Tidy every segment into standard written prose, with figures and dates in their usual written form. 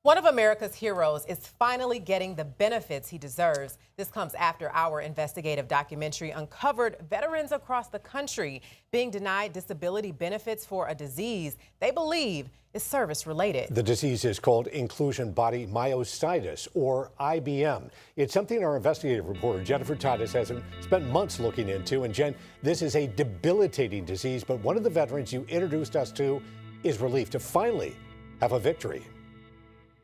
One of America's heroes is finally getting the benefits he deserves. This comes after our investigative documentary uncovered veterans across the country being denied disability benefits for a disease they believe is service-related. The disease is called inclusion body myositis, or IBM. It's something our investigative reporter Jennifer Titus has spent months looking into. And Jen, this is a debilitating disease, but one of the veterans you introduced us to is relieved to finally have a victory.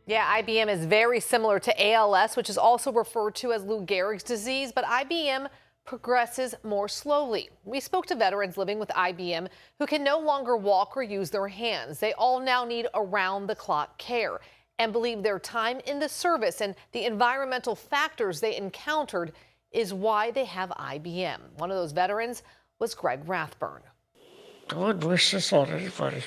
Yeah, IBM is very similar to ALS, which is also referred to as Lou Gehrig's disease, but IBM progresses more slowly. We spoke to veterans living with IBM who can no longer walk or use their hands. They all now need around-the-clock care and believe their time in the service and the environmental factors they encountered is why they have IBM. One of those veterans was Greg Rathburn. I wouldn't wish this on anybody.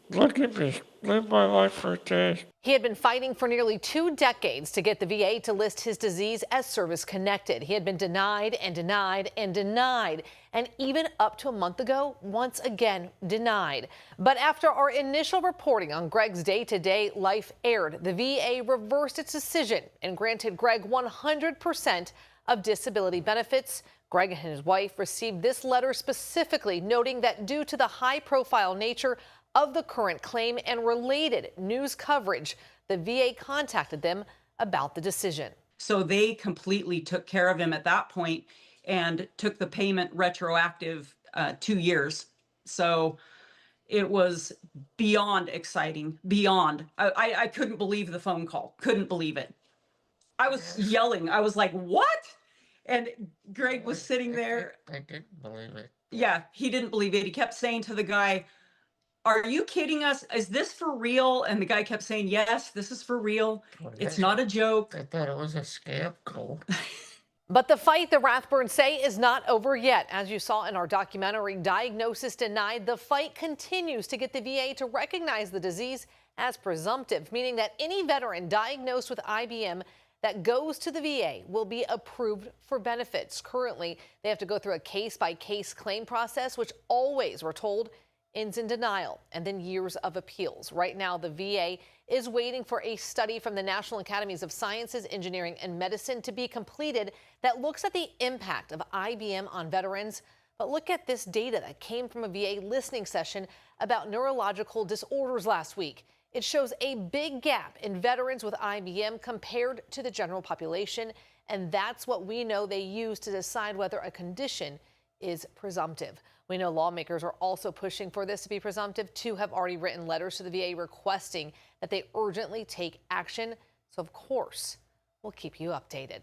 Look at me. Live my life for a day. He had been fighting for nearly 2 decades to get the VA to list his disease as service-connected. He had been denied and denied and denied, and even up to a month ago, once again denied. But after our initial reporting on Greg's day-to-day life aired, the VA reversed its decision and granted Greg 100% of disability benefits. Greg and his wife received this letter specifically noting that due to the high-profile nature of the current claim and related news coverage, the VA contacted them about the decision. So they completely took care of him at that point and took the payment retroactive 2 years. So it was beyond exciting, beyond. I couldn't believe the phone call, couldn't believe it. I was yelling. I was like, what? And Greg was sitting there. I didn't believe it. Yeah, he didn't believe it. He kept saying to the guy, "Are you kidding us? Is this for real?" And the guy kept saying, "Yes, this is for real. It's not a joke." I thought it was a scam call. But the fight, the Rathburns say, is not over yet. As you saw in our documentary, Diagnosis Denied, the fight continues to get the VA to recognize the disease as presumptive, meaning that any veteran diagnosed with IBM that goes to the VA will be approved for benefits. Currently, they have to go through a case-by-case claim process, which always, we're told, ends in denial and then years of appeals. Right now, the VA is waiting for a study from the National Academies of Sciences, Engineering, and Medicine to be completed that looks at the impact of IBM on veterans. But look at this data that came from a VA listening session about neurological disorders last week. It shows a big gap in veterans with IBM compared to the general population, and that's what we know they use to decide whether a condition is presumptive. We know lawmakers are also pushing for this to be presumptive. 2 have already written letters to the VA requesting that they urgently take action. So, of course, we'll keep you updated.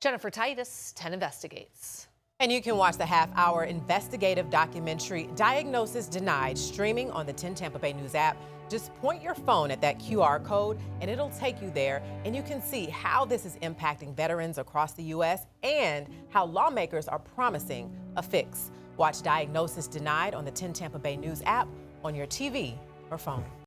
Jennifer Titus, 10 Investigates. And you can watch the half-hour investigative documentary Diagnosis Denied streaming on the 10 Tampa Bay News app. Just point your phone at that QR code and it'll take you there, and you can see how this is impacting veterans across the U.S. and how lawmakers are promising a fix. Watch Diagnosis Denied on the 10 Tampa Bay News app on your TV or phone.